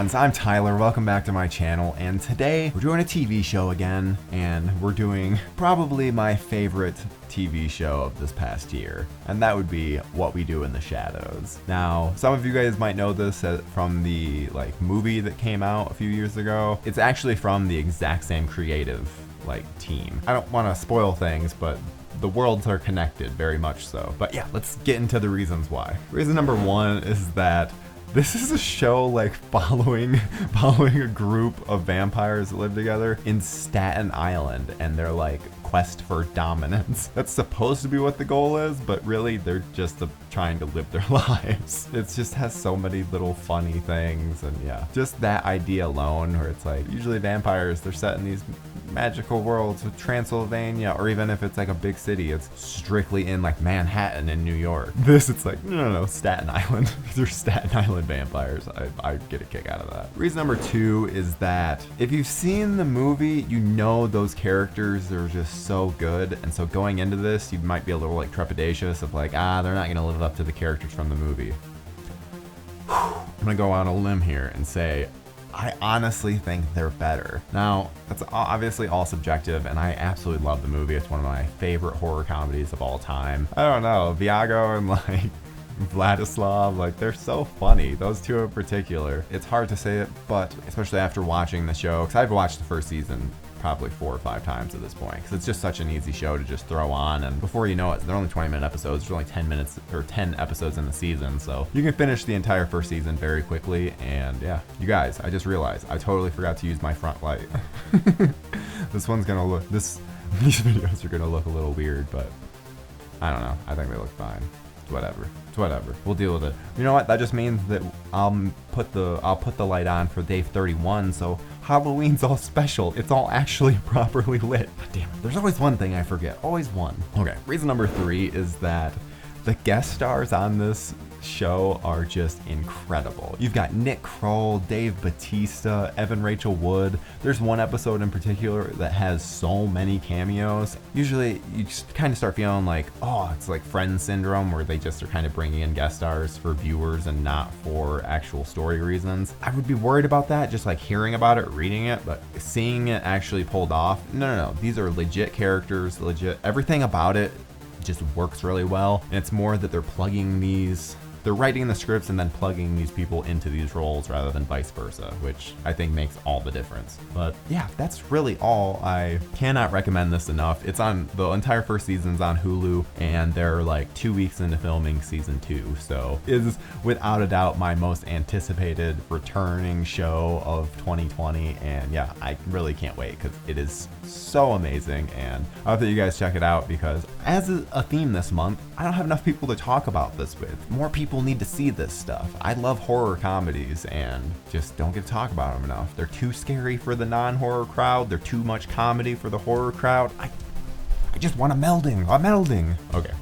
friends? I'm Tyler. Welcome back to my channel, and today we're doing a TV show again, and we're doing probably my favorite TV show of this past year, and that would be What We Do in the Shadows. Now, some of you guys might know this from the movie that came out a few years ago. It's actually from the exact same creative team. I don't want to spoil things, but the worlds are connected, very much so. But yeah, let's get into the reasons why. Reason number one is that this is a show following a group of vampires that live together in Staten Island, and they're quest for dominance. That's supposed to be what the goal is, but really they're just trying to live their lives. It just has so many little funny things, and yeah, just that idea alone, where it's usually vampires, they're set in these magical worlds with Transylvania, or even if it's a big city, it's strictly in Manhattan in New York. This, it's no, Staten Island. These are Staten Island vampires. I get a kick out of that. Reason number two is that if you've seen the movie, you know those characters are just so good, and so going into this, you might be a little trepidatious of they're not gonna live up to the characters from the movie. I'm gonna go on a limb here and say I honestly think they're better. Now, that's obviously all subjective, and I absolutely love the movie. It's one of my favorite horror comedies of all time. I don't know, Viago and Vladislav, they're so funny. Those two in particular. It's hard to say it, but especially after watching the show, because I've watched the first season probably 4 or 5 times at this point, because it's just such an easy show to just throw on, and before you know it, they're only 20-minute episodes. There's only 10 episodes in the season, so you can finish the entire first season very quickly. And yeah, you guys, I just realized I totally forgot to use my front light. These videos are gonna look a little weird, but I don't know, I think they look fine. It's whatever. We'll deal with it. You know what? That just means that I'll put the light on for day 31, so Halloween's all special. It's all actually properly lit. God damn it. There's always one thing I forget. Always one. Okay. Reason number 3 is that the guest stars on this show are just incredible. You've got Nick Kroll, Dave Bautista, Evan Rachel Wood. There's one episode in particular that has so many cameos. Usually you just kind of start feeling it's Friends syndrome, where they just are kind of bringing in guest stars for viewers and not for actual story reasons. I would be worried about that, just hearing about it, reading it, but seeing it actually pulled off. No. These are legit characters, legit. Everything about it just works really well, and it's more that they're writing the scripts and then plugging these people into these roles rather than vice versa, which I think makes all the difference. But yeah, that's really all. I cannot recommend this enough. It's on, the entire first season's on Hulu, and they're 2 weeks into filming season 2, so it is without a doubt my most anticipated returning show of 2020, and yeah, I really can't wait because it is so amazing, and I hope that you guys check it out, because as a theme this month, I don't have enough people to talk about this with. More people need to see this stuff. I love horror comedies and just don't get to talk about them enough. They're too scary for the non-horror crowd. They're too much comedy for the horror crowd. I just want a melding. Okay.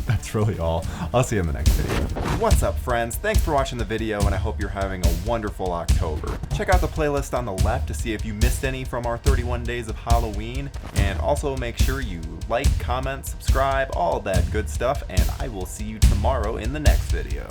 That's really all. I'll see you in the next video. What's up, friends? Thanks for watching the video, and I hope you're having a wonderful October. Check out the playlist on the left to see if you missed any from our 31 days of Halloween, and also make sure you like, comment, subscribe, all that good stuff, and I will see you tomorrow in the next video.